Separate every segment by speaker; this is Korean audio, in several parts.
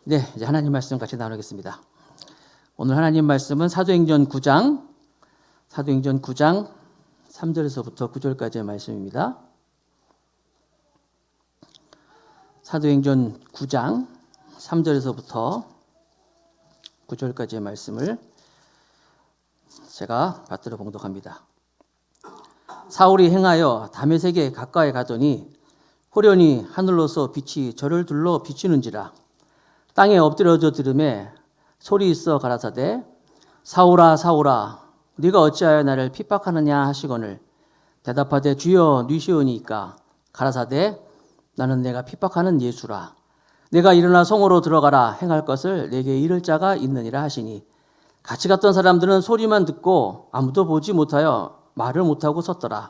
Speaker 1: 네, 이제 하나님 말씀 같이 나누겠습니다. 오늘 하나님 말씀은 사도행전 9장 3절에서부터 9절까지의 말씀입니다. 사도행전 9장 3절에서부터 9절까지의 말씀을 제가 받들어 봉독합니다. 사울이 행하여 다메섹에 가까이 가더니 호련히 하늘로서 빛이 저를 둘러 비추는지라. 땅에 엎드려져 들음에 소리 있어 가라사대 사울아 사울아 네가 어찌하여 나를 핍박하느냐 하시거늘 대답하되 주여 니시오니까 가라사대 나는 내가 핍박하는 예수라. 내가 일어나 성으로 들어가라 행할 것을 내게 이를 자가 있느니라 하시니 같이 갔던 사람들은 소리만 듣고 아무도 보지 못하여 말을 못하고 섰더라.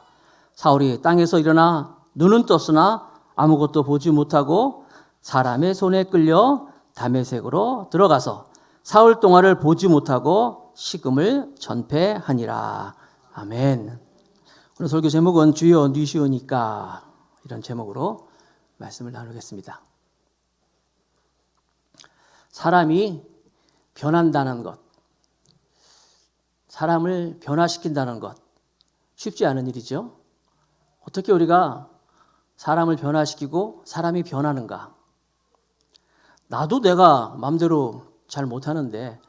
Speaker 1: 사울이 땅에서 일어나 눈은 떴으나 아무것도 보지 못하고 사람의 손에 끌려 다메섹으로 들어가서 사흘 동안을 보지 못하고 식음을 전폐하니라. 아멘. 오늘 설교 제목은 주여 니시오니까 이런 제목으로 말씀을 나누겠습니다. 사람이 변한다는 것, 사람을 변화시킨다는 것 쉽지 않은 일이죠. 어떻게 우리가 사람을 변화시키고 사람이 변하는가? 나도 내가 마음대로 잘 못하는데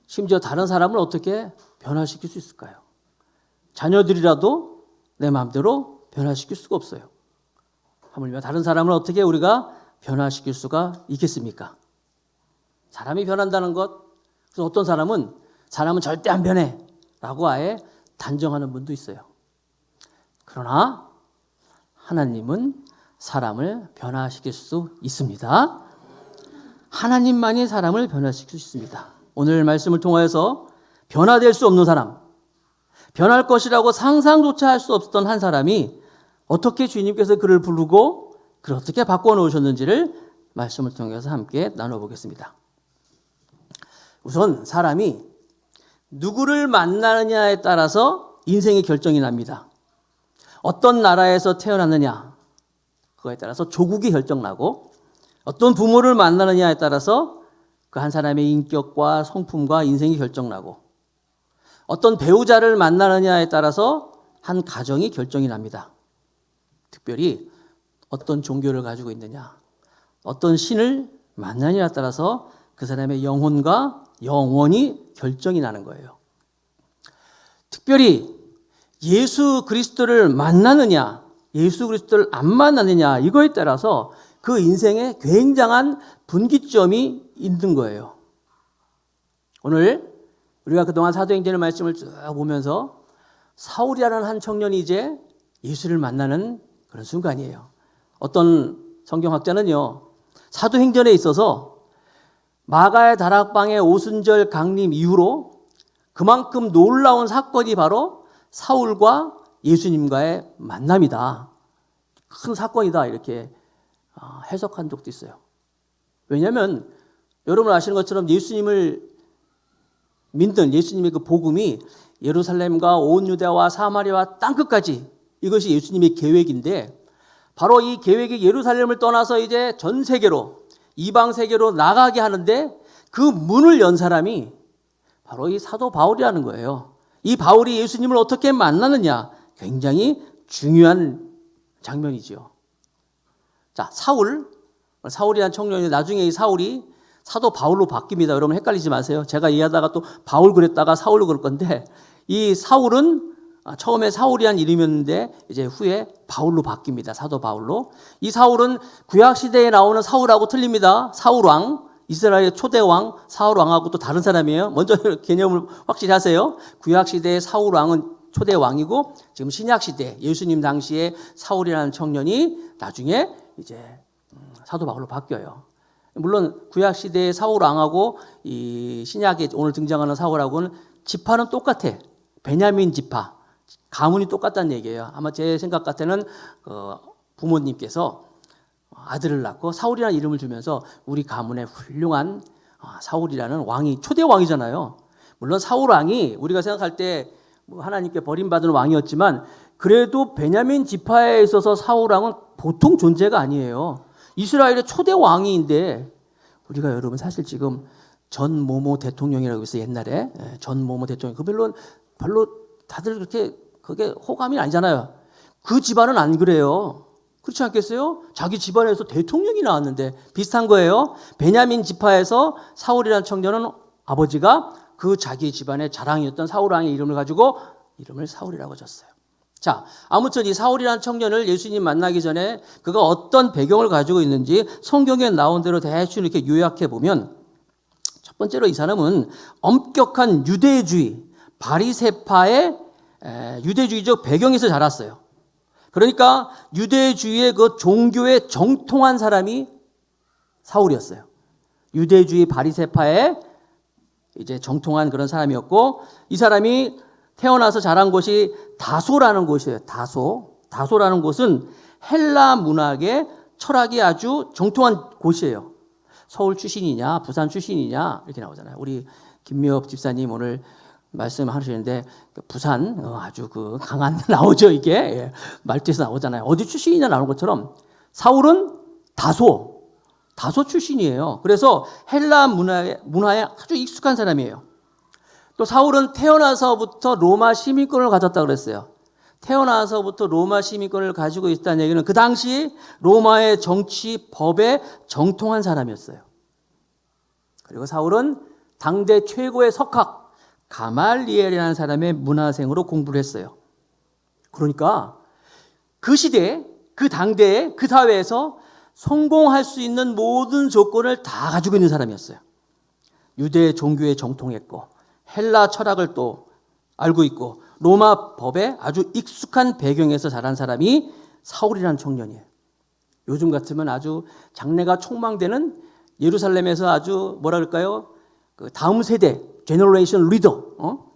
Speaker 1: 심지어 다른 사람을 어떻게 변화시킬 수 있을까요? 자녀들이라도 내 마음대로 변화시킬 수가 없어요. 하물며 다른 사람을 어떻게 우리가 변화시킬 수가 있겠습니까? 사람이 변한다는 것, 그래서 어떤 사람은 절대 안 변해 라고 아예 단정하는 분도 있어요. 그러나 하나님은 사람을 변화시킬 수 있습니다. 하나님만이 사람을 변화시킬 수 있습니다. 오늘 말씀을 통하여서 변화될 수 없는 사람, 변할 것이라고 상상조차 할 수 없었던 한 사람이 어떻게 주님께서 그를 부르고 그를 어떻게 바꿔 놓으셨는지를 말씀을 통해서 함께 나눠보겠습니다. 우선 사람이 누구를 만나느냐에 따라서 인생의 결정이 납니다. 어떤 나라에서 태어났느냐, 그거에 따라서 조국이 결정나고 어떤 부모를 만나느냐에 따라서 그 한 사람의 인격과 성품과 인생이 결정나고 어떤 배우자를 만나느냐에 따라서 한 가정이 결정이 납니다. 특별히 어떤 종교를 가지고 있느냐, 어떤 신을 만나느냐에 따라서 그 사람의 영혼과 영원이 결정이 나는 거예요. 특별히 예수 그리스도를 만나느냐, 예수 그리스도를 안 만나느냐 이거에 따라서 그 인생에 굉장한 분기점이 있는 거예요. 오늘 우리가 그동안 사도행전의 말씀을 쭉 보면서 사울이라는 한 청년이 이제 예수를 만나는 그런 순간이에요. 어떤 성경학자는요, 사도행전에 있어서 마가의 다락방의 오순절 강림 이후로 그만큼 놀라운 사건이 바로 사울과 예수님과의 만남이다. 큰 사건이다 이렇게 해석한 적도 있어요. 왜냐하면 여러분 아시는 것처럼 예수님을 믿는 예수님의 그 복음이 예루살렘과 온 유대와 사마리아와 땅끝까지 이것이 예수님의 계획인데 바로 이 계획이 예루살렘을 떠나서 이제 전 세계로 이방 세계로 나가게 하는데 그 문을 연 사람이 바로 이 사도 바울이라는 거예요. 이 바울이 예수님을 어떻게 만나느냐 굉장히 중요한 장면이죠. 자, 사울이라는 청년이 나중에 이 사울이 사도 바울로 바뀝니다. 여러분 헷갈리지 마세요. 제가 이해하다가 또 바울 그랬다가 사울로 그럴 건데 이 사울은 처음에 사울이란 이름이었는데 이제 후에 바울로 바뀝니다. 사도 바울로. 이 사울은 구약 시대에 나오는 사울하고 틀립니다. 사울 왕, 이스라엘의 초대 왕 사울 왕하고 또 다른 사람이에요. 먼저 개념을 확실히 하세요. 구약 시대의 사울 왕은 초대 왕이고 지금 신약 시대 예수님 당시에 사울이라는 청년이 나중에 이제 사도 바울로 바뀌어요. 물론 구약 시대의 사울 왕하고 이 신약에 오늘 등장하는 사울하고는 지파는 똑같아. 베냐민 지파. 가문이 똑같다는 얘기예요. 아마 제 생각 같아는 부모님께서 아들을 낳고 사울이라는 이름을 주면서 우리 가문의 훌륭한 사울이라는 왕이 초대 왕이잖아요. 물론 사울 왕이 우리가 생각할 때 하나님께 버림받은 왕이었지만 그래도 베냐민 지파에 있어서 사울 왕은 보통 존재가 아니에요. 이스라엘의 초대 왕인데 우리가 여러분 사실 지금 전 모모 대통령이라고 해서 옛날에 전 모모 대통령 그 별로 다들 그렇게 그게 호감이 아니잖아요. 그 집안은 안 그래요. 그렇지 않겠어요? 자기 집안에서 대통령이 나왔는데 비슷한 거예요. 베냐민 지파에서 사울이라는 청년은 아버지가 그 자기 집안의 자랑이었던 사울 왕의 이름을 가지고 이름을 사울이라고 줬어요. 자, 아무튼 이 사울이라는 청년을 예수님 만나기 전에 그가 어떤 배경을 가지고 있는지 성경에 나온 대로 대충 이렇게 요약해 보면 첫 번째로 이 사람은 엄격한 유대주의, 바리새파의 유대주의적 배경에서 자랐어요. 그러니까 유대주의의 그 종교에 정통한 사람이 사울이었어요. 유대주의 바리새파에 이제 정통한 그런 사람이었고 이 사람이 태어나서 자란 곳이 다소라는 곳이에요. 다소라는 곳은 헬라 문학의 철학이 아주 정통한 곳이에요. 서울 출신이냐 부산 출신이냐 이렇게 나오잖아요. 우리 김미업 집사님 오늘 말씀하시는데 부산 아주 그 강한 나오죠. 이게 말투에서 나오잖아요. 어디 출신이냐 나오는 것처럼 사울은 다소 출신이에요. 그래서 헬라 문화에 아주 익숙한 사람이에요. 또 사울은 태어나서부터 로마 시민권을 가졌다 그랬어요. 태어나서부터 로마 시민권을 가지고 있다는 얘기는 그 당시 로마의 정치 법에 정통한 사람이었어요. 그리고 사울은 당대 최고의 석학 가말리엘이라는 사람의 문화생으로 공부를 했어요. 그러니까 그 시대에 그 당대에 그 사회에서 성공할 수 있는 모든 조건을 다 가지고 있는 사람이었어요. 유대 종교에 정통했고 헬라 철학을 또 알고 있고 로마 법에 아주 익숙한 배경에서 자란 사람이 사울이라는 청년이에요. 요즘 같으면 아주 장래가 촉망되는 예루살렘에서 아주 뭐라 그럴까요? 그 다음 세대 제너레이션 리더,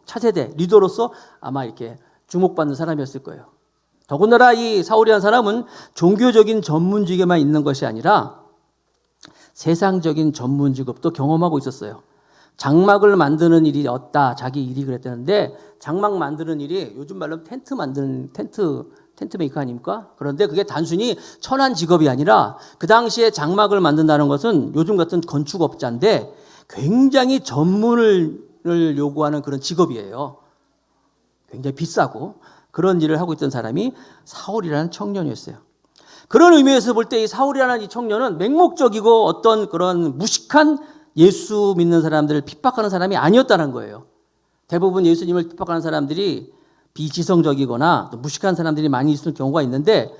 Speaker 1: 차세대 리더로서 아마 이렇게 주목받는 사람이었을 거예요. 더군다나 이 사울이라는 사람은 종교적인 전문 직업만 있는 것이 아니라 세상적인 전문 직업도 경험하고 있었어요. 장막을 만드는 일이 없다. 자기 일이 그랬다는데 장막 만드는 일이 요즘 말로 텐트 만드는 텐트 메이커 아닙니까? 그런데 그게 단순히 천한 직업이 아니라 그 당시에 장막을 만든다는 것은 요즘 같은 건축업자인데 굉장히 전문을 요구하는 그런 직업이에요. 굉장히 비싸고 그런 일을 하고 있던 사람이 사울이라는 청년이었어요. 그런 의미에서 볼 때 이 사울이라는 이 청년은 맹목적이고 어떤 그런 무식한 예수 믿는 사람들을 핍박하는 사람이 아니었다는 거예요. 대부분 예수님을 핍박하는 사람들이 비지성적이거나 무식한 사람들이 많이 있을 경우가 있는데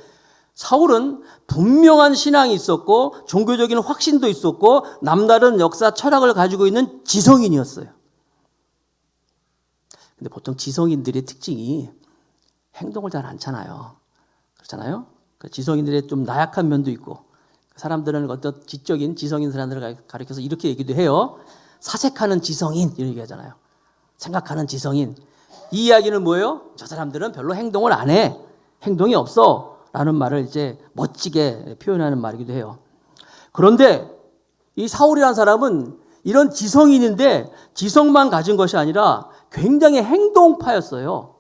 Speaker 1: 사울은 분명한 신앙이 있었고 종교적인 확신도 있었고 남다른 역사 철학을 가지고 있는 지성인이었어요. 근데 보통 지성인들의 특징이 행동을 잘 않잖아요. 그렇잖아요? 지성인들의 좀 나약한 면도 있고 사람들은 어떤 지적인 지성인 사람들을 가리켜서 이렇게 얘기도 해요. 사색하는 지성인 이런 얘기 하잖아요. 생각하는 지성인. 이 이야기는 뭐예요? 저 사람들은 별로 행동을 안 해. 행동이 없어. 라는 말을 이제 멋지게 표현하는 말이기도 해요. 그런데 이 사울이라는 사람은 이런 지성인인데 지성만 가진 것이 아니라 굉장히 행동파였어요.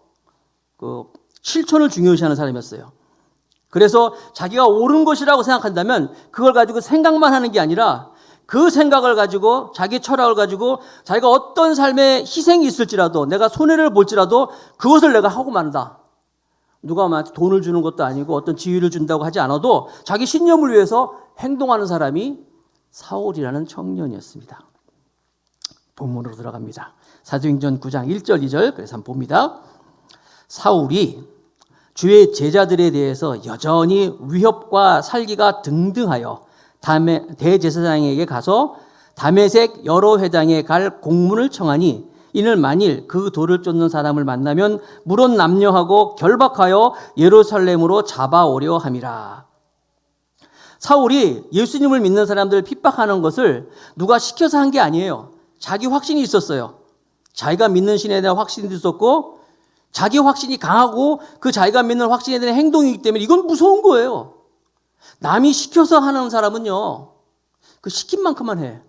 Speaker 1: 그 실천을 중요시하는 사람이었어요. 그래서 자기가 옳은 것이라고 생각한다면 그걸 가지고 생각만 하는 게 아니라 그 생각을 가지고 자기 철학을 가지고 자기가 어떤 삶에 희생이 있을지라도 내가 손해를 볼지라도 그것을 내가 하고 만다. 누가 나한테 돈을 주는 것도 아니고 어떤 지위를 준다고 하지 않아도 자기 신념을 위해서 행동하는 사람이 사울이라는 청년이었습니다. 본문으로 들어갑니다. 사도행전 9장 1절 2절 그래서 한번 봅니다. 사울이 주의 제자들에 대해서 여전히 위협과 살기가 등등하여 대제사장에게 가서 다메섹 여러 회당에 갈 공문을 청하니 이는 만일 그 돌을 쫓는 사람을 만나면 물론 남녀하고 결박하여 예루살렘으로 잡아오려 함이라. 사울이 예수님을 믿는 사람들을 핍박하는 것을 누가 시켜서 한 게 아니에요. 자기 확신이 있었어요. 자기가 믿는 신에 대한 확신도 있었고 자기 확신이 강하고 그 자기가 믿는 확신에 대한 행동이기 때문에 이건 무서운 거예요. 남이 시켜서 하는 사람은요, 그 시킨 만큼만 해.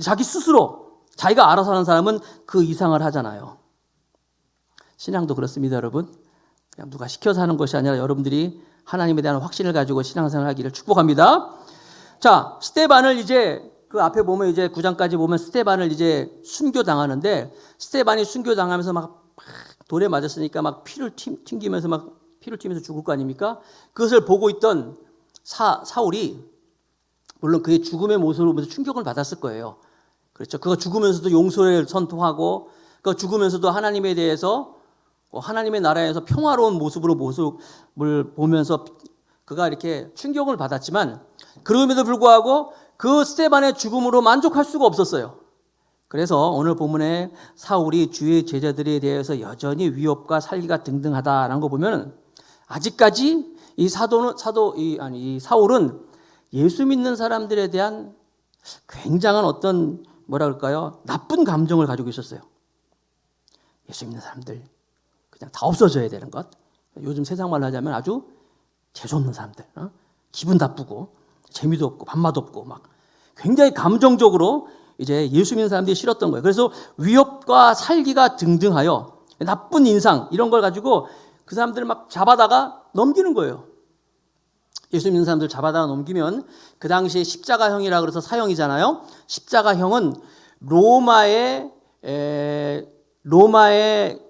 Speaker 1: 자기 스스로, 자기가 알아서 하는 사람은 그 이상을 하잖아요. 신앙도 그렇습니다, 여러분. 그냥 누가 시켜서 하는 것이 아니라 여러분들이 하나님에 대한 확신을 가지고 신앙생활 하기를 축복합니다. 자, 스데반을 이제 그 앞에 보면 이제 9장까지 보면 스데반을 이제 순교당하는데, 스데반이 순교당하면서 막 돌에 맞았으니까 막 피를 튕기면서 막 피를 튀면서 죽을 거 아닙니까? 그것을 보고 있던 사울이, 물론 그의 죽음의 모습을 보면서 충격을 받았을 거예요. 그렇죠. 그가 죽으면서도 용서를 선포하고, 그가 죽으면서도 하나님에 대해서, 하나님의 나라에서 평화로운 모습을 보면서 그가 이렇게 충격을 받았지만, 그럼에도 불구하고 그 스데반의 죽음으로 만족할 수가 없었어요. 그래서 오늘 본문에 사울이 주의 제자들에 대해서 여전히 위협과 살기가 등등하다라는 거 보면, 아직까지 이 사울은 예수 믿는 사람들에 대한 굉장한 어떤 뭐라 그럴까요? 나쁜 감정을 가지고 있었어요. 예수 믿는 사람들 그냥 다 없어져야 되는 것. 요즘 세상 말로 하자면 아주 재수없는 사람들, 기분 나쁘고 재미도 없고 밥맛 없고 막 굉장히 감정적으로 이제 예수 믿는 사람들이 싫었던 거예요. 그래서 위협과 살기가 등등하여 나쁜 인상 이런 걸 가지고 그 사람들을 막 잡아다가 넘기는 거예요. 예수 믿는 사람들 잡아다가 넘기면 그 당시에 십자가형이라 그래서 사형이잖아요. 십자가형은 로마의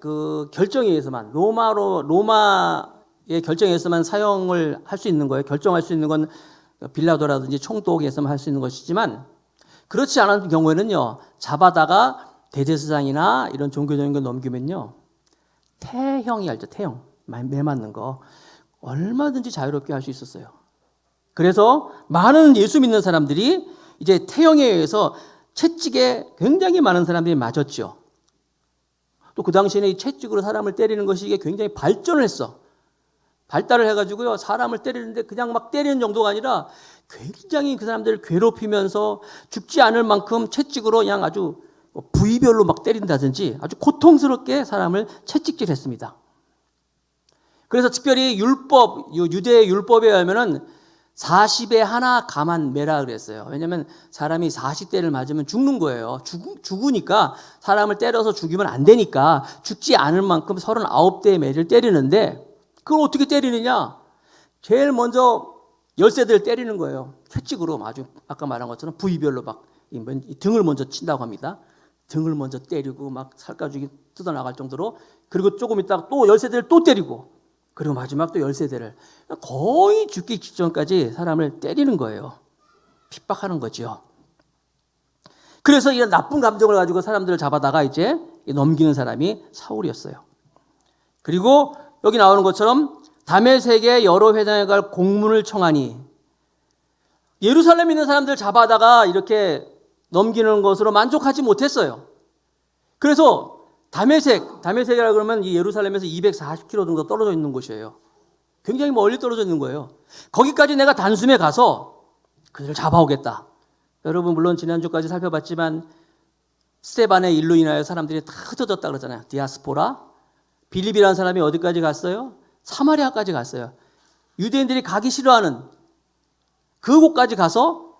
Speaker 1: 그 결정에 의해서만, 로마의 결정에 의해서만 사형을 할 수 있는 거예요. 결정할 수 있는 건 빌라도라든지 총독에서만 할 수 있는 것이지만, 그렇지 않은 경우에는요, 잡아다가 대제사장이나 이런 종교적인 거 넘기면요, 태형이 알죠? 태형. 매 맞는 거. 얼마든지 자유롭게 할 수 있었어요. 그래서 많은 예수 믿는 사람들이 이제 태형에 의해서 채찍에 굉장히 많은 사람들이 맞았죠. 또 그 당시에는 이 채찍으로 사람을 때리는 것이 이게 굉장히 발전을 했어. 발달을 해가지고요, 사람을 때리는데 그냥 막 때리는 정도가 아니라 굉장히 그 사람들을 괴롭히면서 죽지 않을 만큼 채찍으로 그냥 아주 부위별로 막 때린다든지 아주 고통스럽게 사람을 채찍질했습니다. 그래서 특별히 유대의 율법에 의하면은 40에 하나 가만 매라 그랬어요. 왜냐하면 사람이 40대를 맞으면 죽는 거예요. 죽으니까 사람을 때려서 죽이면 안 되니까 죽지 않을 만큼 39대의 매를 때리는데, 그걸 어떻게 때리느냐? 제일 먼저 열쇠들을 때리는 거예요. 채찍으로 아주 아까 말한 것처럼 부위별로 막 등을 먼저 친다고 합니다. 등을 먼저 때리고 막 살가죽이 뜯어나갈 정도로, 그리고 조금 있다가 또 열쇠들을 또 때리고, 그리고 마지막 또 열쇠들을 거의 죽기 직전까지 사람을 때리는 거예요. 핍박하는 거죠. 그래서 이런 나쁜 감정을 가지고 사람들을 잡아다가 이제 넘기는 사람이 사울이었어요. 그리고 여기 나오는 것처럼 다메섹의 여러 회당에 갈 공문을 청하니, 예루살렘에 있는 사람들 잡아다가 이렇게 넘기는 것으로 만족하지 못했어요. 그래서 다메섹이라 그러면 이 예루살렘에서 240km 정도 떨어져 있는 곳이에요. 굉장히 멀리 떨어져 있는 거예요. 거기까지 내가 단숨에 가서 그들을 잡아오겠다. 여러분 물론 지난주까지 살펴봤지만 스데반의 일로 인하여 사람들이 다 흩어졌다 그러잖아요. 디아스포라. 빌립이라는 사람이 어디까지 갔어요? 사마리아까지 갔어요. 유대인들이 가기 싫어하는 그곳까지 가서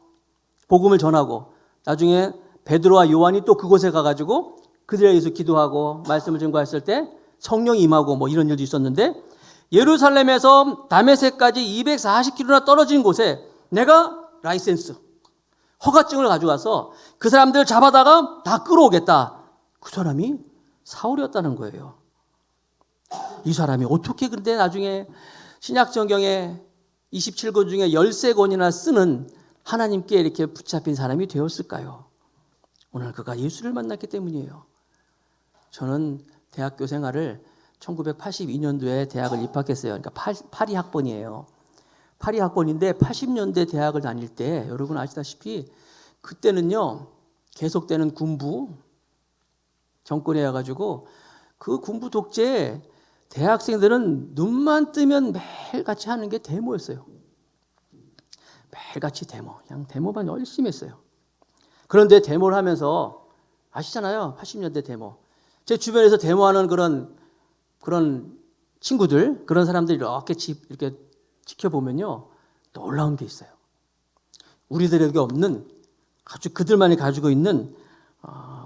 Speaker 1: 복음을 전하고, 나중에 베드로와 요한이 또 그곳에 가가지고 그들에 의해서 기도하고 말씀을 증거했을 때 성령이 임하고 뭐 이런 일도 있었는데, 예루살렘에서 다메섹까지 240km나 떨어진 곳에 내가 라이센스, 허가증을 가져가서 그 사람들을 잡아다가 다 끌어오겠다. 그 사람이 사울이었다는 거예요. 이 사람이 어떻게 근데 나중에 신약성경에 27권 중에 13권이나 쓰는 하나님께 이렇게 붙잡힌 사람이 되었을까요? 오늘 그가 예수를 만났기 때문이에요. 저는 대학교 생활을 1982년도에 대학을 입학했어요. 그러니까 82학번이에요. 82학번인데 80년대 대학을 다닐 때 여러분 아시다시피 그때는요, 계속되는 군부 정권이어가지고 그 군부 독재에 대학생들은 눈만 뜨면 매일같이 하는 게 데모였어요. 매일같이 데모, 그냥 데모만 열심히 했어요. 그런데 데모를 하면서 아시잖아요, 80년대 데모. 제 주변에서 데모하는 그런 친구들, 그런 사람들이 이렇게 지켜보면요, 놀라운 게 있어요. 우리들에게 없는 아주 그들만이 가지고 있는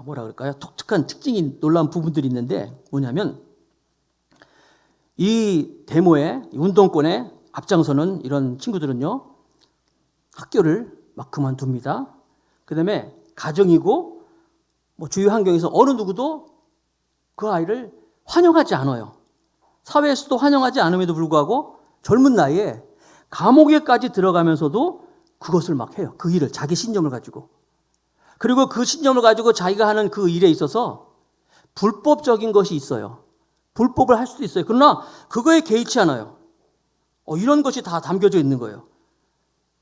Speaker 1: 뭐라 그럴까요? 독특한 특징이 놀라운 부분들이 있는데, 뭐냐면 이 데모에, 운동권에 앞장서는 이런 친구들은요, 학교를 막 그만둡니다. 그다음에 가정이고 뭐 주위 환경에서 어느 누구도 그 아이를 환영하지 않아요. 사회에서도 환영하지 않음에도 불구하고 젊은 나이에 감옥에까지 들어가면서도 그것을 막 해요. 그 일을 자기 신념을 가지고. 그리고 그 신념을 가지고 자기가 하는 그 일에 있어서 불법적인 것이 있어요. 불법을 할 수도 있어요. 그러나 그거에 개의치 않아요. 이런 것이 다 담겨져 있는 거예요.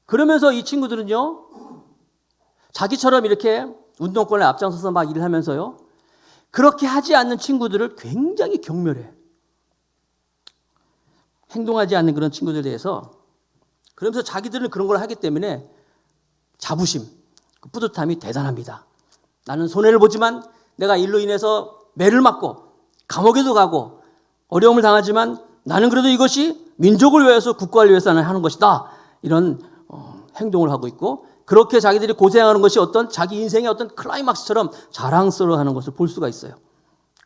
Speaker 1: 그러면서 이 친구들은요, 자기처럼 이렇게 운동권에 앞장서서 막 일을 하면서요, 그렇게 하지 않는 친구들을 굉장히 경멸해. 행동하지 않는 그런 친구들에 대해서. 그러면서 자기들은 그런 걸 하기 때문에 자부심, 뿌듯함이 대단합니다. 나는 손해를 보지만 내가 일로 인해서 매를 맞고 감옥에도 가고 어려움을 당하지만 나는 그래도 이것이 민족을 위해서 국가를 위해서 나는 하는 것이다. 이런 행동을 하고 있고, 그렇게 자기들이 고생하는 것이 어떤 자기 인생의 어떤 클라이막스처럼 자랑스러워하는 것을 볼 수가 있어요.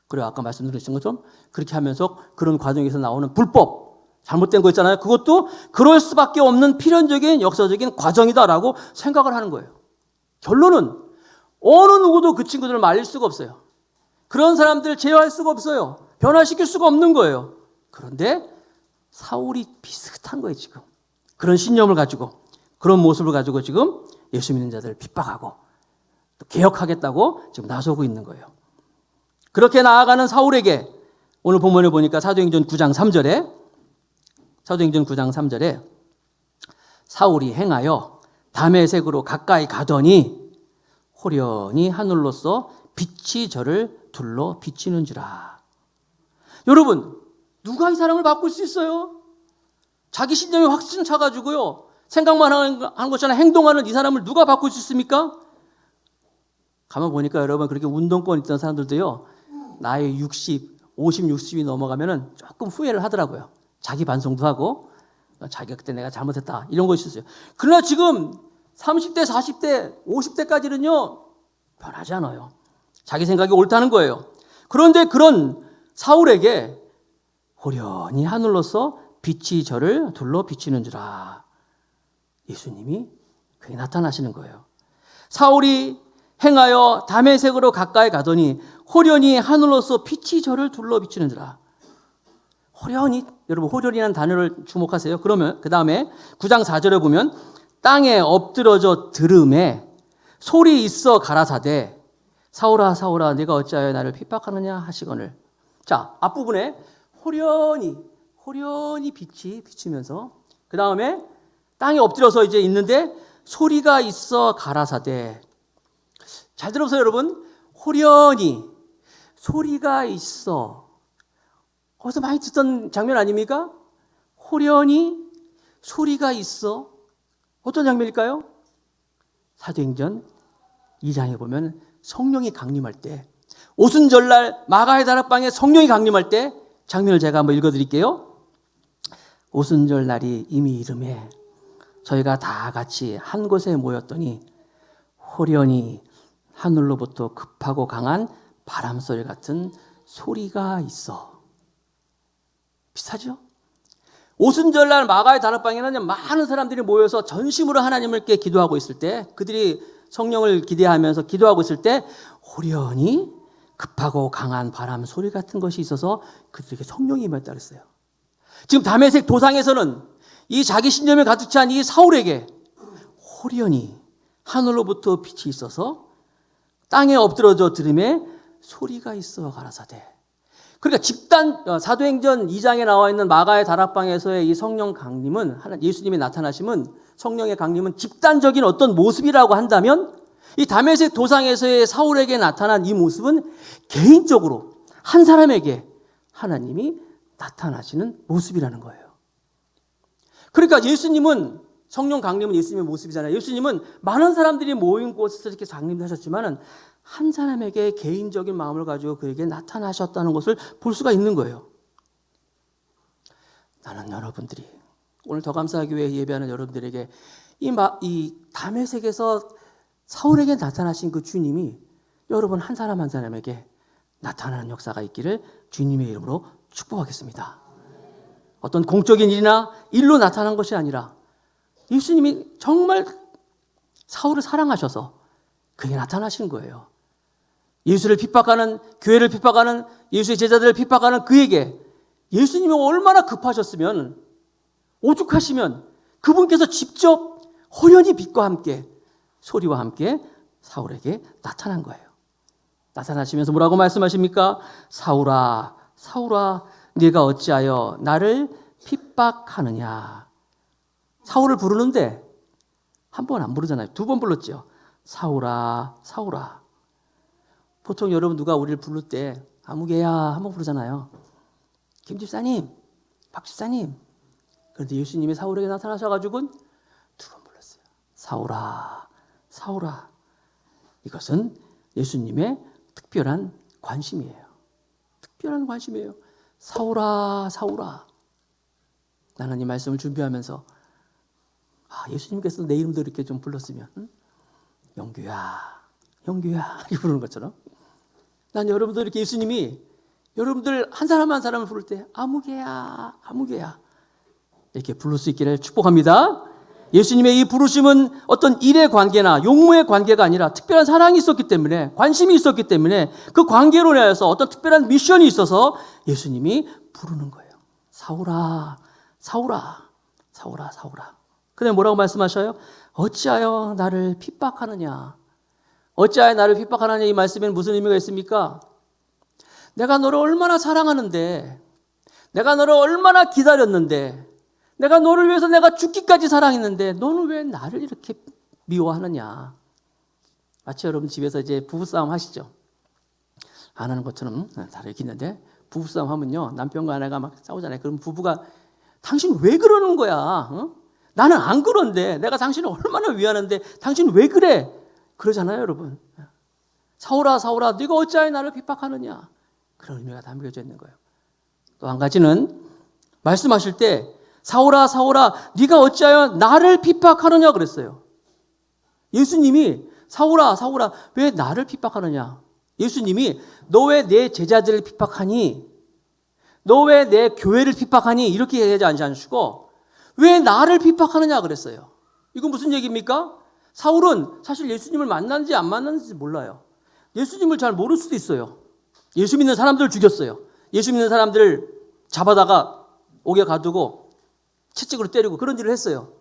Speaker 1: 그리고 아까 말씀드린 것처럼 그렇게 하면서 그런 과정에서 나오는 불법, 잘못된 거 있잖아요. 그것도 그럴 수밖에 없는 필연적인 역사적인 과정이다라고 생각을 하는 거예요. 결론은 어느 누구도 그 친구들을 말릴 수가 없어요. 그런 사람들을 제어할 수가 없어요. 변화시킬 수가 없는 거예요. 그런데 사울이 비슷한 거예요, 지금. 그런 신념을 가지고, 그런 모습을 가지고 지금 예수 믿는 자들을 핍박하고 또 개혁하겠다고 지금 나서고 있는 거예요. 그렇게 나아가는 사울에게 오늘 본문을 보니까 사도행전 9장 3절에 사울이 행하여 다메섹으로 가까이 가더니 호련히 하늘로서 빛이 저를 둘러 비치는지라. 여러분, 누가 이 사람을 바꿀 수 있어요? 자기 신념이 확신 차가지고요, 생각만 하는 것처럼 행동하는 이 사람을 누가 바꿀 수 있습니까? 가만 보니까 여러분, 그렇게 운동권 있던 사람들도요, 나이 60, 50, 60이 넘어가면은 조금 후회를 하더라고요. 자기 반성도 하고, 자기가 그때 내가 잘못했다, 이런 것이 있어요. 그러나 지금 30대, 40대, 50대까지는요, 변하지 않아요. 자기 생각이 옳다는 거예요. 그런데 그런 사울에게 호련히 하늘로서 빛이 저를 둘러 비치는지라. 예수님이 그게 나타나시는 거예요. 사울이 행하여 다메섹으로 가까이 가더니 호련히 하늘로서 빛이 저를 둘러 비치는지라. 호련히, 여러분 호련이라는 단어를 주목하세요. 그러면 그 다음에 9장 4절에 보면 땅에 엎드러져 들음에 소리 있어 가라사대 사울아 사울아 네가 어찌하여 나를 핍박하느냐 하시거늘. 자, 앞부분에 호련히 빛이 비치면서 그 다음에 땅에 엎드려서 이제 있는데 소리가 있어 가라사대. 잘 들어보세요, 여러분. 호련히 소리가 있어. 어디서 많이 듣던 장면 아닙니까? 호련히 소리가 있어. 어떤 장면일까요? 사도행전 2장에 보면 성령이 강림할 때, 오순절날 마가의 다락방에 성령이 강림할 때 장면을 제가 한번 읽어드릴게요. 오순절날이 이미 이름에 저희가 다 같이 한 곳에 모였더니 호련히 하늘로부터 급하고 강한 바람소리 같은 소리가 있어. 비슷하죠? 오순절날 마가의 다락방에는 많은 사람들이 모여서 전심으로 하나님께 기도하고 있을 때, 그들이 성령을 기대하면서 기도하고 있을 때 호련히 급하고 강한 바람 소리 같은 것이 있어서 그들에게 성령이 임했다 그랬어요. 지금 다메섹 도상에서는 이 자기 신념에 가득 찬 이 사울에게 호련히 하늘로부터 빛이 있어서 땅에 엎드러져 들음에 소리가 있어 가라사대. 그러니까 사도행전 2장에 나와 있는 마가의 다락방에서의 이 성령 강림은, 예수님이 나타나심은, 성령의 강림은 집단적인 어떤 모습이라고 한다면, 이 다메섹 도상에서의 사울에게 나타난 이 모습은 개인적으로 한 사람에게 하나님이 나타나시는 모습이라는 거예요. 그러니까 예수님은, 성령 강림은 예수님의 모습이잖아요. 예수님은 많은 사람들이 모인 곳에서 이렇게 강림하셨지만은 한 사람에게 개인적인 마음을 가지고 그에게 나타나셨다는 것을 볼 수가 있는 거예요. 나는 여러분들이 오늘 더 감사하기 위해 예배하는 여러분들에게 이 다메섹에서 사울에게 나타나신 그 주님이 여러분 한 사람 한 사람에게 나타나는 역사가 있기를 주님의 이름으로 축복하겠습니다. 어떤 공적인 일로 나타난 것이 아니라 예수님이 정말 사울을 사랑하셔서 그게 나타나신 거예요. 예수를 핍박하는, 교회를 핍박하는, 예수의 제자들을 핍박하는 그에게 예수님이 얼마나 급하셨으면, 오죽하시면 그분께서 직접 호연히 빛과 함께, 소리와 함께 사울에게 나타난 거예요. 나타나시면서 뭐라고 말씀하십니까? 사울아, 사울아, 네가 어찌하여 나를 핍박하느냐. 사울을 부르는데 한 번 안 부르잖아요. 2번 불렀죠. 사울아, 사울아. 보통 여러분 누가 우리를 부를 때 아무개야 한 번 부르잖아요. 김 집사님, 박 집사님. 그런데 예수님이 사울에게 나타나셔가지고는 2번 불렀어요. 사울아, 사울아. 이것은 예수님의 특별한 관심이에요. 특별한 관심이에요. 사울아, 사울아. 나는 이 말씀을 준비하면서 예수님께서 내 이름도 이렇게 좀 불렀으면, 영규야, 영규야 이렇게 부르는 것처럼, 난 여러분들 이렇게 예수님이 여러분들 한 사람 한 사람을 부를 때 아무개야, 아무개야 이렇게 부를 수 있기를 축복합니다. 예수님의 이 부르심은 어떤 일의 관계나 용무의 관계가 아니라 특별한 사랑이 있었기 때문에, 관심이 있었기 때문에 그 관계로 인하여서 어떤 특별한 미션이 있어서 예수님이 부르는 거예요. 사울아, 사울아, 사울아, 사울아. 그다음에 뭐라고 말씀하셔요? 어찌하여 나를 핍박하느냐. 어찌하여 나를 핍박하느냐, 이 말씀에는 무슨 의미가 있습니까? 내가 너를 얼마나 사랑하는데, 내가 너를 얼마나 기다렸는데, 내가 너를 위해서 내가 죽기까지 사랑했는데 너는 왜 나를 이렇게 미워하느냐. 마치 여러분 집에서 이제 부부싸움 하시죠. 안 하는 것처럼 다들 이렇게 있는데, 부부싸움 하면요, 남편과 아내가 막 싸우잖아요. 그럼 부부가 당신 왜 그러는 거야? 어? 나는 안 그런데, 내가 당신을 얼마나 위하는데 당신 왜 그래? 그러잖아요, 여러분. 사울아, 사울아, 네가 어찌하여 나를 핍박하느냐. 그런 의미가 담겨져 있는 거예요. 또 한 가지는 말씀하실 때 사울아, 사울아, 네가 어찌하여 나를 핍박하느냐 그랬어요. 예수님이 사울아, 사울아, 왜 나를 핍박하느냐. 예수님이 너 왜 내 제자들을 핍박하니? 너 왜 내 교회를 핍박하니? 이렇게 얘기하지 않으시고 왜 나를 핍박하느냐 그랬어요. 이건 무슨 얘기입니까? 사울은 사실 예수님을 만났는지 안 만났는지 몰라요. 예수님을 잘 모를 수도 있어요. 예수 믿는 사람들을 죽였어요. 예수 믿는 사람들을 잡아다가 옥에 가두고 채찍으로 때리고 그런 일을 했어요.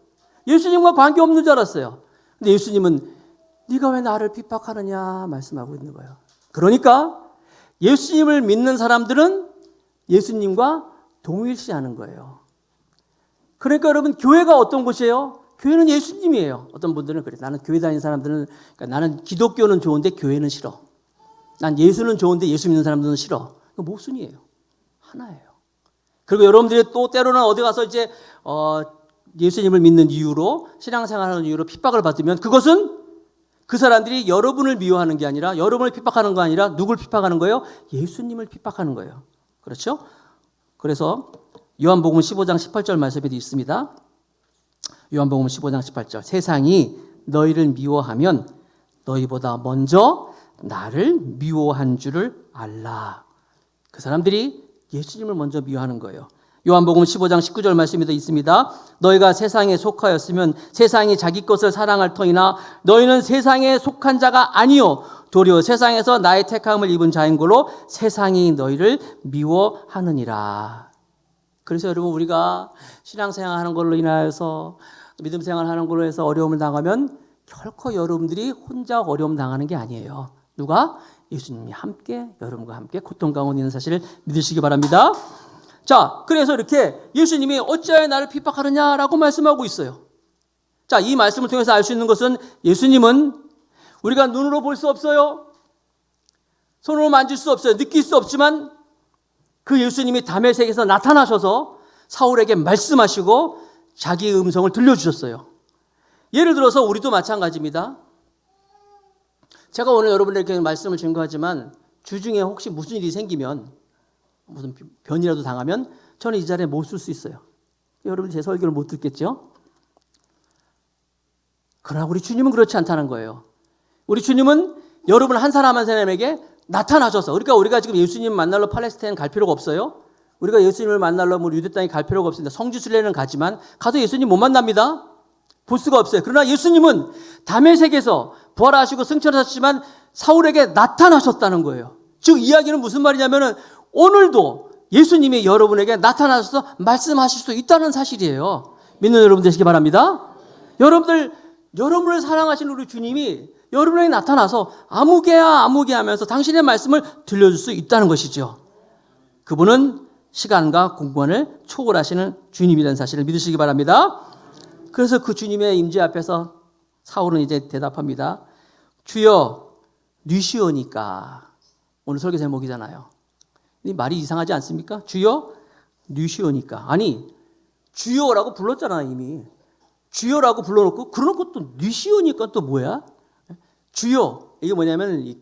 Speaker 1: 예수님과 관계없는 줄 알았어요. 근데 예수님은 네가 왜 나를 핍박하느냐 말씀하고 있는 거예요. 그러니까 예수님을 믿는 사람들은 예수님과 동일시하는 거예요. 그러니까 여러분, 교회가 어떤 곳이에요? 교회는 예수님이에요. 어떤 분들은 그래. 나는 교회 다니는 사람들은, 그러니까 나는 기독교는 좋은데 교회는 싫어. 난 예수는 좋은데 예수 믿는 사람들은 싫어. 그 모순이에요. 하나예요. 그리고 여러분들이 또 때로는 어디 가서 이제 예수님을 믿는 이유로, 신앙생활하는 이유로 핍박을 받으면 그것은 그 사람들이 여러분을 미워하는 게 아니라, 여러분을 핍박하는 거 아니라 누굴 핍박하는 거예요? 예수님을 핍박하는 거예요. 그렇죠? 그래서 요한복음 15장 18절 말씀에도 있습니다. 요한복음 15장 18절. 세상이 너희를 미워하면 너희보다 먼저 나를 미워한 줄을 알라. 그 사람들이 예수님을 먼저 미워하는 거예요. 요한복음 15장 19절 말씀에도 있습니다. 너희가 세상에 속하였으면 세상이 자기 것을 사랑할 터이나 너희는 세상에 속한 자가 아니요 도리어 세상에서 나의 택함을 입은 자인 걸로 세상이 너희를 미워하느니라. 그래서 여러분, 우리가 신앙생활하는 걸로 인하여서, 믿음생활하는 걸로 해서 어려움을 당하면 결코 여러분들이 혼자 어려움 당하는 게 아니에요. 누가? 예수님이 함께, 여러분과 함께 고통 가운데 있는 사실을 믿으시기 바랍니다. 자, 그래서 이렇게 예수님이 어찌하여 나를 핍박하느냐라고 말씀하고 있어요. 자, 이 말씀을 통해서 알 수 있는 것은 예수님은 우리가 눈으로 볼 수 없어요. 손으로 만질 수 없어요. 느낄 수 없지만 그 예수님이 다메섹에서 나타나셔서 사울에게 말씀하시고 자기의 음성을 들려주셨어요. 예를 들어서 우리도 마찬가지입니다. 제가 오늘 여러분들에게 말씀을 증거하지만 주중에 혹시 무슨 일이 생기면, 무슨 변이라도 당하면 저는 이 자리에 못 쓸 수 있어요. 여러분 제 설교를 못 듣겠죠? 그러나 우리 주님은 그렇지 않다는 거예요. 우리 주님은 여러분 한 사람 한 사람에게 나타나셔서, 그러니까 우리가 지금 예수님 만나러 팔레스타인 갈 필요가 없어요. 우리가 예수님을 만나러 유대 땅에 갈 필요가 없습니다. 성지순례는 가지만 가도 예수님 못 만납니다. 볼 수가 없어요. 그러나 예수님은 다메섹에서 부활하시고 승천하셨지만 사울에게 나타나셨다는 거예요. 즉 이야기는 무슨 말이냐면은 오늘도 예수님이 여러분에게 나타나셔서 말씀하실 수 있다는 사실이에요. 믿는 여러분 되시기 바랍니다. 여러분을 사랑하시는 우리 주님이 여러분에게 나타나서 아무개야 아무개 하면서 당신의 말씀을 들려줄 수 있다는 것이죠. 그분은 시간과 공간을 초월하시는 주님이라는 사실을 믿으시기 바랍니다. 그래서 그 주님의 임재 앞에서 사울은 이제 대답합니다. 주여 뉴시오니까. 오늘 설교 제목이잖아요. 이 말이 이상하지 않습니까? 주여 뉴시오니까. 아니 주여라고 불렀잖아 이미. 주여라고 불러놓고 그러놓고 또 뉴시오니까 또 뭐야? 주여 이게 뭐냐면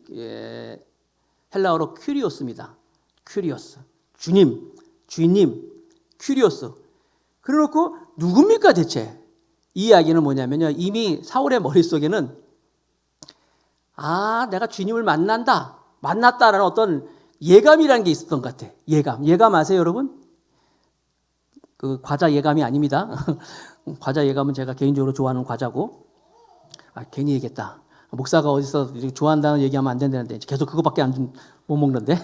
Speaker 1: 헬라어로 큐리오스입니다. 큐리오스 주님, 주인님, 큐리오스. 그래놓고 누굽니까 대체? 이 이야기는 뭐냐면요. 이미 사울의 머릿속에는 내가 주님을 만났다라는 어떤 예감이라는 게 있었던 것 같아. 예감 아세요 여러분? 그 과자 예감이 아닙니다. 과자 예감은 제가 개인적으로 좋아하는 과자고. 괜히 얘기했다. 목사가 어디서 좋아한다는 얘기하면 안 된다는데 계속 그거밖에 못 먹는데.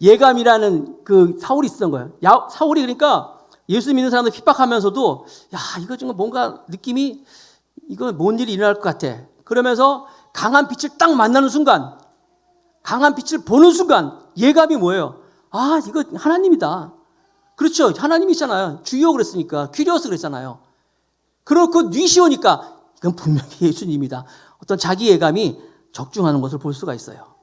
Speaker 1: 예감이라는 그 사울이 있었던 거예요. 사울이 그러니까 예수 믿는 사람들 핍박하면서도 이거 지금 뭔가 느낌이 이거 뭔 일이 일어날 것 같아. 그러면서 강한 빛을 딱 만나는 순간, 강한 빛을 보는 순간 예감이 뭐예요? 이거 하나님이다. 그렇죠. 하나님이잖아요. 주여 그랬으니까. 퀴리오스 그랬잖아요. 그렇고 뉴시오니까 이건 분명히 예수님이다. 어떤 자기 예감이 적중하는 것을 볼 수가 있어요.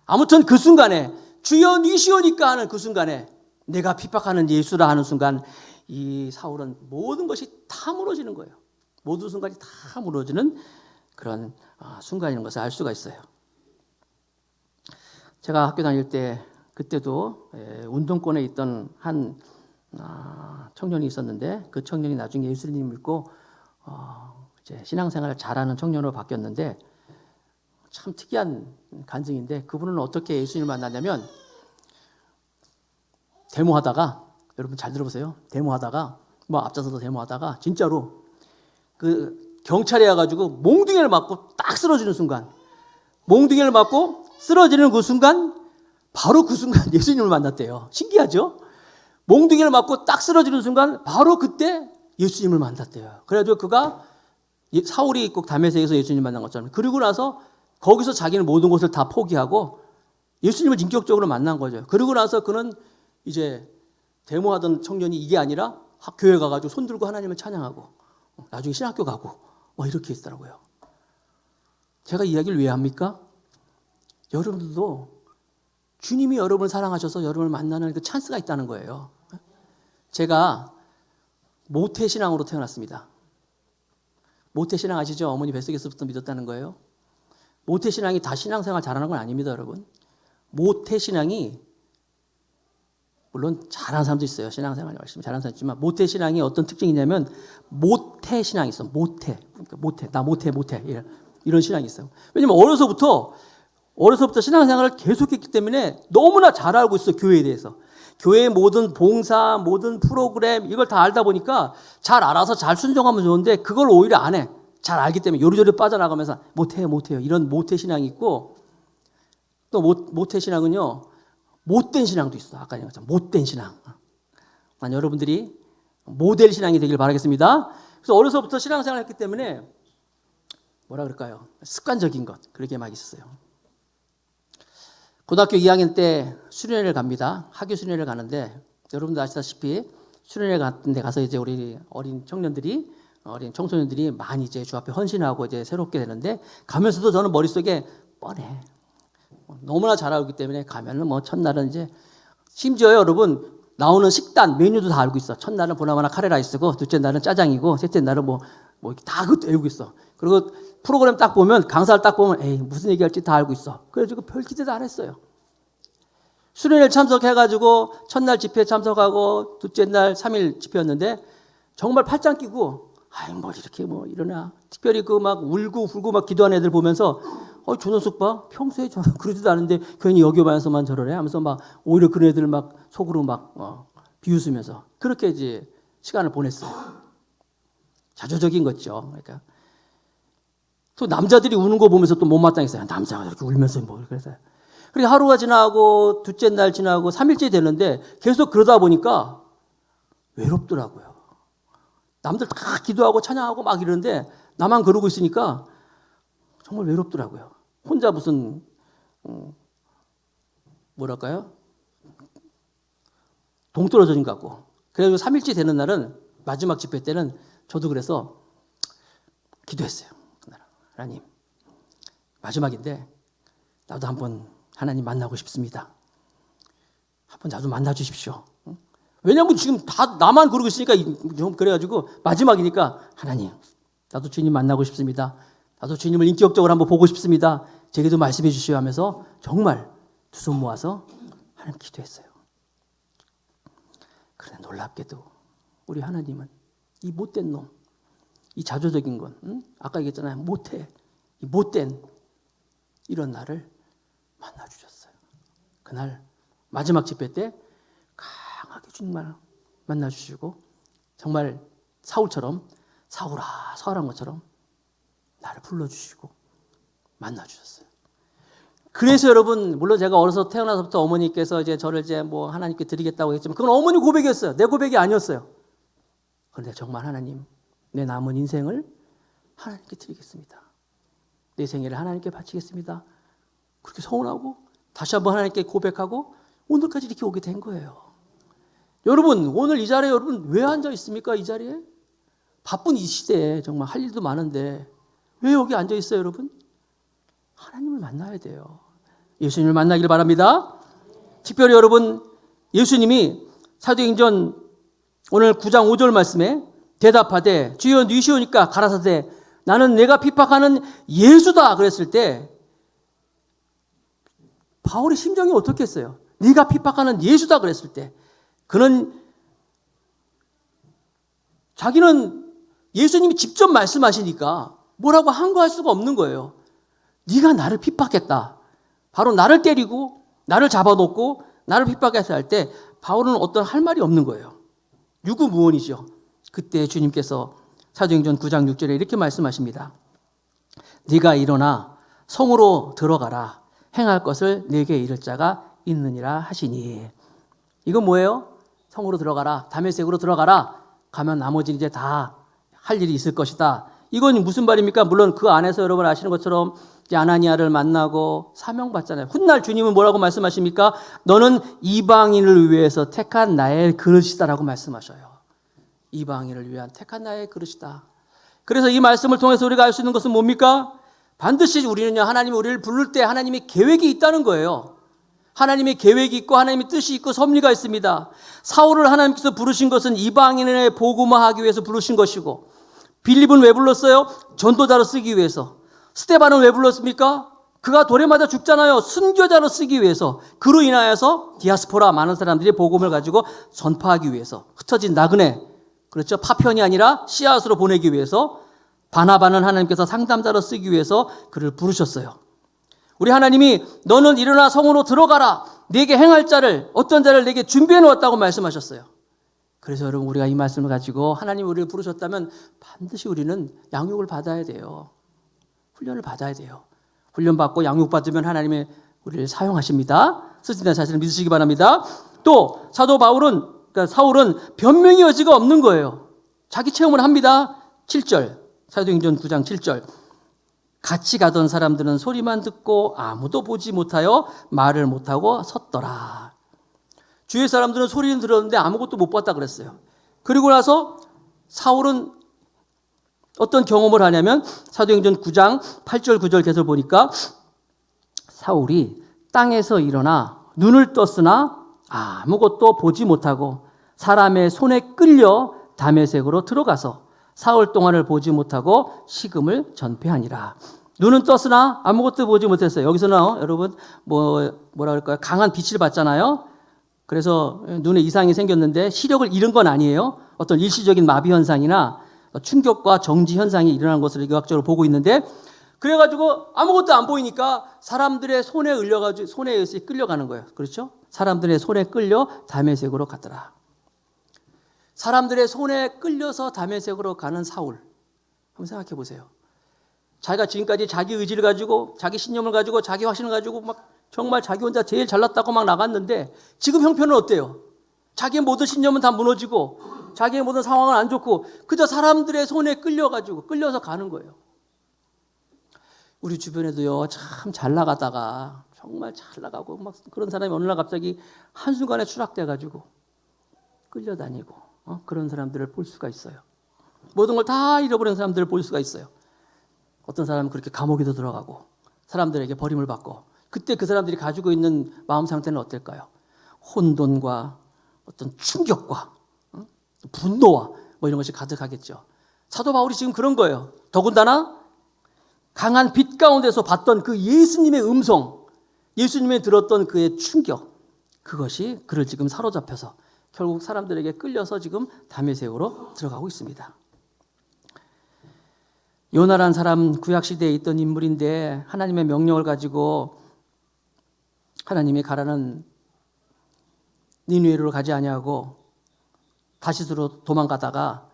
Speaker 1: 아무튼 그 순간에 주여 뉴시오니까 하는 그 순간에 내가 핍박하는 예수라 하는 순간 이 사울은 모든 것이 다 무너지는 거예요. 모든 순간이 다 무너지는 그런 순간인 것을 알 수가 있어요. 제가 학교 다닐 때 그때도 운동권에 있던 한 청년이 있었는데 그 청년이 나중에 예수님 믿고 이제 신앙생활을 잘하는 청년으로 바뀌었는데 참 특이한 간증인데 그분은 어떻게 예수님을 만났냐면 데모하다가 여러분 잘 들어보세요. 데모하다가 앞장서서 데모하다가 진짜로 그 경찰이 와가지고 몽둥이를 맞고 딱 쓰러지는 순간 몽둥이를 맞고 쓰러지는 그 순간 바로 그 순간 예수님을 만났대요. 신기하죠? 몽둥이를 맞고 딱 쓰러지는 순간 바로 그때 예수님을 만났대요. 그래가지고 그가 사울이 꼭 다메섹에서 예수님 만난 것처럼 그리고 나서 거기서 자기는 모든 것을 다 포기하고 예수님을 인격적으로 만난 거죠. 그리고 나서 그는 이제 데모하던 청년이 이게 아니라 교회 가가지고 손 들고 하나님을 찬양하고 나중에 신학교 가고 이렇게 있더라고요. 제가 이 이야기를 왜 합니까? 여러분들도 주님이 여러분을 사랑하셔서 여러분을 만나는 그 찬스가 있다는 거예요. 제가 모태신앙으로 태어났습니다. 모태신앙 아시죠? 어머니 뱃속에서부터 믿었다는 거예요. 모태신앙이 다 신앙생활 잘하는 건 아닙니다, 여러분. 모태신앙이 물론 잘하는 사람도 있어요. 신앙생활 열심히 잘하는 사람 있지만 모태신앙이 어떤 특징이 있냐면 모태신앙이 있어. 모태. 나 못해. 이런 신앙이 있어요. 왜냐면 어려서부터 신앙생활을 계속했기 때문에 너무나 잘 알고 있어. 교회에 대해서. 교회의 모든 봉사, 모든 프로그램 이걸 다 알다 보니까 잘 알아서 잘 순종하면 좋은데 그걸 오히려 안 해. 잘 알기 때문에 요리조리 빠져나가면서 못해요. 이런 모태신앙이 있고 또 모태신앙은요. 못된 신앙도 있어. 아까 얘기한 것처럼 못된 신앙. 난 여러분들이 모델 신앙이 되길 바라겠습니다. 그래서 어려서부터 신앙생활을 했기 때문에 뭐라 그럴까요? 습관적인 것 그렇게 막 있었어요. 고등학교 2학년 때 수련회를 갑니다. 학교 수련회를 가는데 여러분도 아시다시피 수련회 같은데 가서 이제 우리 어린 청소년들이 많이 이제 주 앞에 헌신하고 이제 새롭게 되는데 가면서도 저는 머릿속에 뻔해. 너무나 잘 알기 때문에 가면은 첫날은 이제 심지어 여러분 나오는 식단 메뉴도 다 알고 있어. 첫날은 보나마나 카레라이스고 둘째 날은 짜장이고 셋째 날은 다 그것도 외우고 있어. 그리고 프로그램 딱 보면 강사를 딱 보면 에이 무슨 얘기할지 다 알고 있어. 그래가지고 별 기대도 안 했어요. 수련회를 참석해가지고 첫날 집회 참석하고 둘째 날 3일 집회였는데 정말 팔짱 끼고 이렇게 이러나 특별히 막 울고 막 기도하는 애들 보면서 조현숙 봐 평소에 저는 그러지도 않은데 괜히 여기 와서만 저러네 하면서 막 오히려 그런 애들 막 속으로 막 비웃으면서 그렇게 이제 시간을 보냈어요. 자조적인 거죠. 그러니까 또 남자들이 우는 거 보면서 또 못마땅했어요. 남자가 이렇게 울면서 뭐 그래서. 그리고 하루가 지나고 둘째 날 지나고 3일째 되는데 계속 그러다 보니까 외롭더라고요. 남들 다 기도하고 찬양하고 막 이러는데 나만 그러고 있으니까 정말 외롭더라고요. 혼자 무슨 뭐랄까요? 동떨어진 것 같고. 그래서 3일째 되는 날은 마지막 집회 때는 저도 그래서 기도했어요. 하나님, 마지막인데 나도 한번 하나님 만나고 싶습니다. 한번 나도 만나 주십시오. 왜냐하면 지금 다 나만 그러고 있으니까 그래가지고 마지막이니까 하나님, 나도 주님 만나고 싶습니다. 나도 주님을 인격적으로 한번 보고 싶습니다. 제게도 말씀해 주시오 하면서 정말 두 손 모아서 하나님 기도했어요. 그런데 놀랍게도 우리 하나님은 이 못된 놈, 이 자조적인 건, 아까 얘기했잖아요. 못해. 이 못된 이런 나를 만나주셨어요. 그날 마지막 집회 때 강하게 주님을 만나주시고 정말 사울처럼 사울아 사울한 것처럼 나를 불러주시고 만나주셨어요. 그래서 여러분, 물론 제가 어려서 태어나서부터 어머니께서 이제 저를 이제 뭐 하나님께 드리겠다고 했지만 그건 어머니 고백이었어요. 내 고백이 아니었어요. 그런데 정말 하나님, 내 남은 인생을 하나님께 드리겠습니다. 내 생애를 하나님께 바치겠습니다. 그렇게 서운하고 다시 한번 하나님께 고백하고 오늘까지 이렇게 오게 된 거예요. 여러분, 오늘 이 자리에 여러분 왜 앉아 있습니까? 이 자리에? 바쁜 이 시대에 정말 할 일도 많은데 왜 여기 앉아 있어요, 여러분? 하나님을 만나야 돼요. 예수님을 만나길 바랍니다. 특별히 여러분, 예수님이 사도행전 오늘 9장 5절 말씀에 대답하되 주여 누이시오니까 가라사대 나는 내가 핍박하는 예수다 그랬을 때 바울의 심정이 어떻겠어요? 네가 핍박하는 예수다 그랬을 때 그는 자기는 예수님이 직접 말씀하시니까 뭐라고 항거할 수가 없는 거예요. 네가 나를 핍박했다. 바로 나를 때리고 나를 잡아놓고 나를 핍박했다 할 때 바울은 어떤 할 말이 없는 거예요. 유구무원이죠. 그때 주님께서 사도행전 9장 6절에 이렇게 말씀하십니다. 네가 일어나 성으로 들어가라. 행할 것을 내게 이를 자가 있느니라 하시니. 이건 뭐예요? 성으로 들어가라. 다메섹으로 들어가라. 가면 나머지는 이제 다 할 일이 있을 것이다. 이건 무슨 말입니까? 물론 그 안에서 여러분 아시는 것처럼 이제 아나니아를 만나고 사명받잖아요. 훗날 주님은 뭐라고 말씀하십니까? 너는 이방인을 위해서 택한 나의 그릇이다라고 말씀하셔요. 이방인을 위한 택한 나의 그릇이다. 그래서 이 말씀을 통해서 우리가 알 수 있는 것은 뭡니까? 반드시 우리는요, 하나님이 우리를 부를 때 하나님의 계획이 있다는 거예요. 하나님의 계획이 있고 하나님의 뜻이 있고 섭리가 있습니다. 사울을 하나님께서 부르신 것은 이방인의 복음화하기 위해서 부르신 것이고, 빌립은 왜 불렀어요? 전도자로 쓰기 위해서. 스데반은 왜 불렀습니까? 그가 돌에 맞아 죽잖아요. 순교자로 쓰기 위해서. 그로 인하여서 디아스포라 많은 사람들이 복음을 가지고 전파하기 위해서. 흩어진 나그네, 그렇죠? 파편이 아니라 씨앗으로 보내기 위해서. 바나바는 하나님께서 상담자로 쓰기 위해서 그를 부르셨어요. 우리 하나님이 너는 일어나 성으로 들어가라. 내게 행할 자를, 어떤 자를 내게 준비해 놓았다고 말씀하셨어요. 그래서 여러분, 우리가 이 말씀을 가지고 하나님이 우리를 부르셨다면 반드시 우리는 양육을 받아야 돼요. 훈련을 받아야 돼요. 훈련받고 양육받으면 하나님이 우리를 사용하십니다. 스스로의 자신을 믿으시기 바랍니다. 또 사도 바울은, 그러니까 사울은 변명의 여지가 없는 거예요. 자기 체험을 합니다. 7절, 사도행전 9장 7절. 같이 가던 사람들은 소리만 듣고 아무도 보지 못하여 말을 못하고 섰더라. 주위의 사람들은 소리는 들었는데 아무것도 못 봤다 그랬어요. 그리고 나서 사울은 어떤 경험을 하냐면 사도행전 9장 8절 9절 계속 보니까 사울이 땅에서 일어나 눈을 떴으나 아무것도 보지 못하고 사람의 손에 끌려 다메섹으로 들어가서 사흘 동안을 보지 못하고 식음을 전폐하니라. 눈은 떴으나 아무것도 보지 못했어요. 여기서는 여러분 뭐라 그럴까요? 강한 빛을 받잖아요. 그래서 눈에 이상이 생겼는데 시력을 잃은 건 아니에요. 어떤 일시적인 마비 현상이나 충격과 정지 현상이 일어난 것으로 의학적으로 보고 있는데, 그래가지고 아무것도 안 보이니까 사람들의 손에 의해서 끌려가는 거예요. 그렇죠? 사람들의 손에 끌려 다메섹으로 갔더라. 사람들의 손에 끌려서 다메섹으로 가는 사울. 한번 생각해 보세요. 자기가 지금까지 자기 의지를 가지고 자기 신념을 가지고 자기 확신을 가지고 막 정말 자기 혼자 제일 잘났다고 막 나갔는데 지금 형편은 어때요? 자기의 모든 신념은 다 무너지고 자기의 모든 상황은 안 좋고 그저 사람들의 손에 끌려서 가는 거예요. 우리 주변에도요, 참 잘 나가다가 정말 잘 나가고 막 그런 사람이 어느 날 갑자기 한순간에 추락돼가지고 끌려다니고 그런 사람들을 볼 수가 있어요. 모든 걸 다 잃어버린 사람들을 볼 수가 있어요. 어떤 사람은 그렇게 감옥에도 들어가고 사람들에게 버림을 받고 그때 그 사람들이 가지고 있는 마음 상태는 어떨까요? 혼돈과 어떤 충격과 분노와 뭐 이런 것이 가득하겠죠. 사도 바울이 지금 그런 거예요. 더군다나 강한 빛 가운데서 봤던 그 예수님의 음성, 예수님이 들었던 그의 충격, 그것이 그를 지금 사로잡혀서 결국 사람들에게 끌려서 지금 다메섹으로 들어가고 있습니다. 요나란 사람 구약시대에 있던 인물인데 하나님의 명령을 가지고 하나님이 가라는 니느웨로 가지 아니하고 다시스로 도망가다가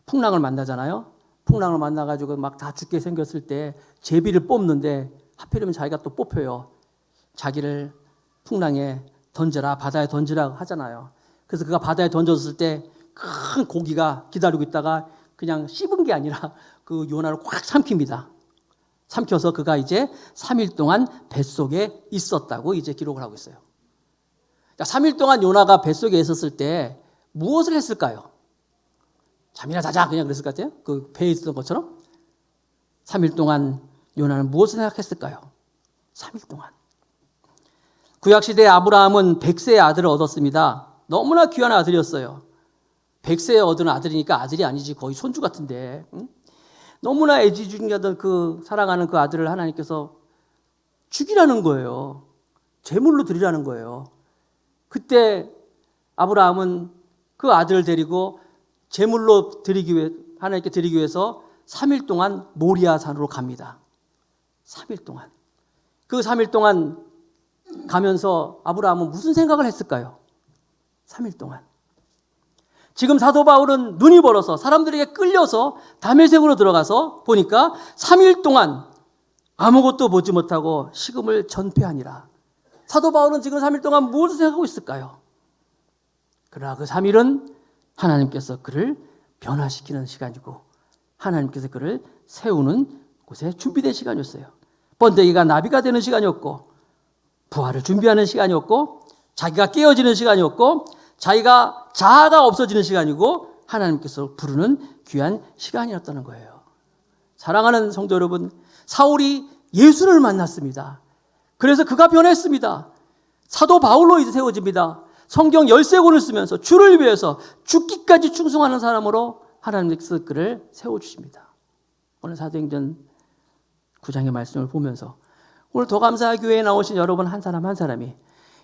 Speaker 1: 풍랑을 만나잖아요. 풍랑을 만나가지고 막 다 죽게 생겼을 때 제비를 뽑는데 하필이면 자기가 또 뽑혀요. 자기를 풍랑에 던져라, 바다에 던지라 하잖아요. 그래서 그가 바다에 던졌을 때 큰 고기가 기다리고 있다가 그냥 씹은 게 아니라 그 요나를 꽉 삼킵니다. 삼켜서 그가 이제 3일 동안 뱃속에 있었다고 이제 기록을 하고 있어요. 3일 동안 요나가 뱃속에 있었을 때 무엇을 했을까요? 잠이나 자자 그냥 그랬을 것 같아요. 그 배에 있었던 것처럼 3일 동안 요나는 무엇을 생각했을까요? 3일 동안. 구약시대의 아브라함은 100세의 아들을 얻었습니다. 너무나 귀한 아들이었어요. 100세에 얻은 아들이니까 아들이 아니지 거의 손주 같은데 너무나 애지중지하던 그 사랑하는 그 아들을 하나님께서 죽이라는 거예요. 제물로 드리라는 거예요. 그때 아브라함은 그 아들을 데리고 제물로 드리기 위해 하나님께 드리기 위해서 3일 동안 모리아 산으로 갑니다. 3일 동안. 그 3일 동안 가면서 아브라함은 무슨 생각을 했을까요? 3일 동안. 지금 사도 바울은 눈이 멀어서 사람들에게 끌려서 다메섹으로 들어가서 보니까 3일 동안 아무것도 보지 못하고 식음을 전폐하니라. 사도 바울은 지금 3일 동안 무엇을 생각하고 있을까요? 그러나 그 3일은 하나님께서 그를 변화시키는 시간이고 하나님께서 그를 세우는 곳에 준비된 시간이었어요. 번데기가 나비가 되는 시간이었고 부활을 준비하는 시간이었고 자기가 깨어지는 시간이었고 자기가 자아가 없어지는 시간이고 하나님께서 부르는 귀한 시간이었다는 거예요. 사랑하는 성도 여러분, 사울이 예수를 만났습니다. 그래서 그가 변했습니다. 사도 바울로 이제 세워집니다. 성경 13권을 쓰면서 주를 위해서 죽기까지 충성하는 사람으로 하나님께서 그를 세워주십니다. 오늘 사도행전 9장의 말씀을 보면서 오늘 더 감사의 교회에 나오신 여러분 한 사람 한 사람이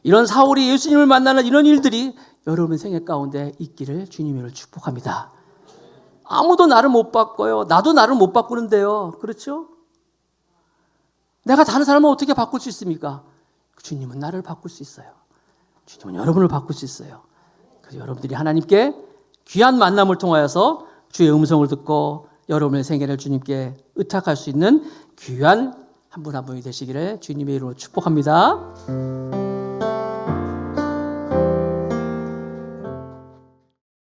Speaker 1: 이런 사울이 예수님을 만나는 이런 일들이 여러분 생애 가운데 있기를 주님을 축복합니다. 아무도 나를 못 바꿔요. 나도 나를 못 바꾸는데요. 그렇죠? 내가 다른 사람을 어떻게 바꿀 수 있습니까? 주님은 나를 바꿀 수 있어요. 주님은 여러분을 바꿀 수 있어요. 그래서 여러분들이 하나님께 귀한 만남을 통하여서 주의 음성을 듣고 여러분의 생애를 주님께 의탁할 수 있는 귀한 한 분 한 분이 되시기를 주님의 이름으로 축복합니다.